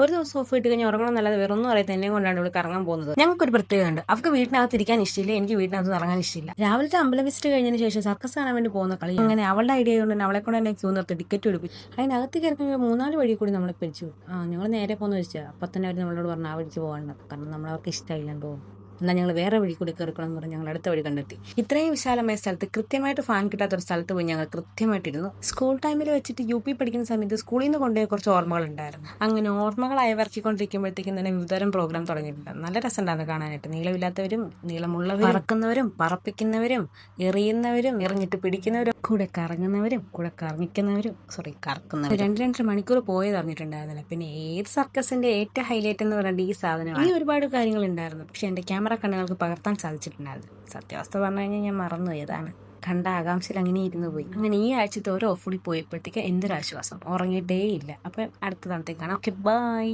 ഒരു ദിവസം ഓഫ് ഇട്ട് കഴിഞ്ഞാൽ ഉറങ്ങണം എന്നല്ലാതെ വേറെ ഒന്നും അറിയാത്ത എന്നെ കൊണ്ടാണ് ഇവിടെ കറങ്ങാൻ പോകുന്നത്. ഞങ്ങൾക്കൊരു പ്രത്യേകതയുണ്ട്. അവർക്ക് വീട്ടിനകത്ത് ഇരിക്കാൻ ഇഷ്ടമില്ല, എനിക്ക് വീട്ടിനകത്ത് ഇറങ്ങാൻ ഇഷ്ടമില്ല. രാവിലത്തെ അമ്പലം വിസിറ്റ് കഴിഞ്ഞതിന് ശേഷം സർക്കസ് കാണാൻ വേണ്ടി പോകുന്ന കളി. അങ്ങനെ അവളുടെ ഐഡിയ കൊണ്ട് തന്നെ അവളെ കൊണ്ട് തന്നെ ക്യൂ നിർത്തി ടിക്കറ്റ് എടുപ്പിച്ചു. അതിനകത്ത് കയറി 3-4 വഴി കൂടി നമ്മളെ പിരിച്ചു. ഞങ്ങൾ നേരെ പോകുന്ന വെച്ചാൽ അപ്പം തന്നെ അവർ നമ്മളോട് പറഞ്ഞു ആ വഴിക്ക് പോകണ്ട, കാരണം നമ്മളവർക്ക് ഇഷ്ടമായില്ലെന്ന് തോന്നുന്നു. എന്നാൽ ഞങ്ങൾ വേറെ വഴി കൂടി കയറിക്കണം എന്ന് പറഞ്ഞ് ഞങ്ങൾ അടുത്ത വഴി കണ്ടെത്തി. ഇത്രയും വിശാലമായ സ്ഥലത്ത് കൃത്യമായിട്ട് ഫാൻ കിട്ടാത്തൊരു സ്ഥലത്ത് പോയി ഞങ്ങൾ കൃത്യമായിട്ടിരുന്നു. സ്കൂൾ ടൈമിൽ വെച്ചിട്ട് UP പഠിക്കുന്ന സമയത്ത് സ്കൂളിൽ നിന്ന് കൊണ്ടുപോയ കുറച്ച് ഓർമ്മകളുണ്ടായിരുന്നു. അങ്ങനെ ഓർമ്മകൾ അയവർക്കിക്കൊണ്ടിരിക്കുമ്പോഴത്തേക്കും തന്നെ വിവിധതരം പ്രോഗ്രാം തുടങ്ങിയിട്ടുണ്ട്. നല്ല രസമുണ്ടായിരുന്നു കാണാനായിട്ട്. നീളമില്ലാത്തവരും നീളമുള്ളവരും പറക്കുന്നവരും പറപ്പിക്കുന്നവരും എറിയുന്നവരും എറിഞ്ഞിട്ട് പിടിക്കുന്നവരും കൂടെ കറങ്ങുന്നവരും കൂടെ കറങ്ങിക്കുന്നവരും കറക്കുന്നവരും 2-2.5 മണിക്കൂർ പോയത് അറിഞ്ഞിട്ടുണ്ടായിരുന്നില്ല. പിന്നെ ഏത് സർക്കസിന്റെ ഏറ്റവും ഹൈലൈറ്റ് എന്ന് പറയുന്നത് ഈ സാധനമാണ്. ഈ ഒരുപാട് കാര്യങ്ങൾ ഉണ്ടായിരുന്നു, പക്ഷെ എൻ്റെ ക്യാമറ കണ്ണുകൾക്ക് പകർത്താൻ സാധിച്ചിട്ടുണ്ടായിരുന്നു. സത്യാവസ്ഥ പറഞ്ഞു കഴിഞ്ഞാൽ ഞാൻ മറന്നുപോയതാണ്. കണ്ട ആകാംക്ഷയിൽ അങ്ങനെ ഇരുന്ന് പോയി. അങ്ങനെ ഈ ആഴ്ചത്തെ ഓരോ ഓഫ് കൂടി പോയപ്പോഴത്തേക്ക് എന്തൊരാശ്വാസം, ഉറങ്ങിയിട്ടേ ഇല്ല. അപ്പം അടുത്ത തവണത്തേക്ക് കാണാം. Okay, by.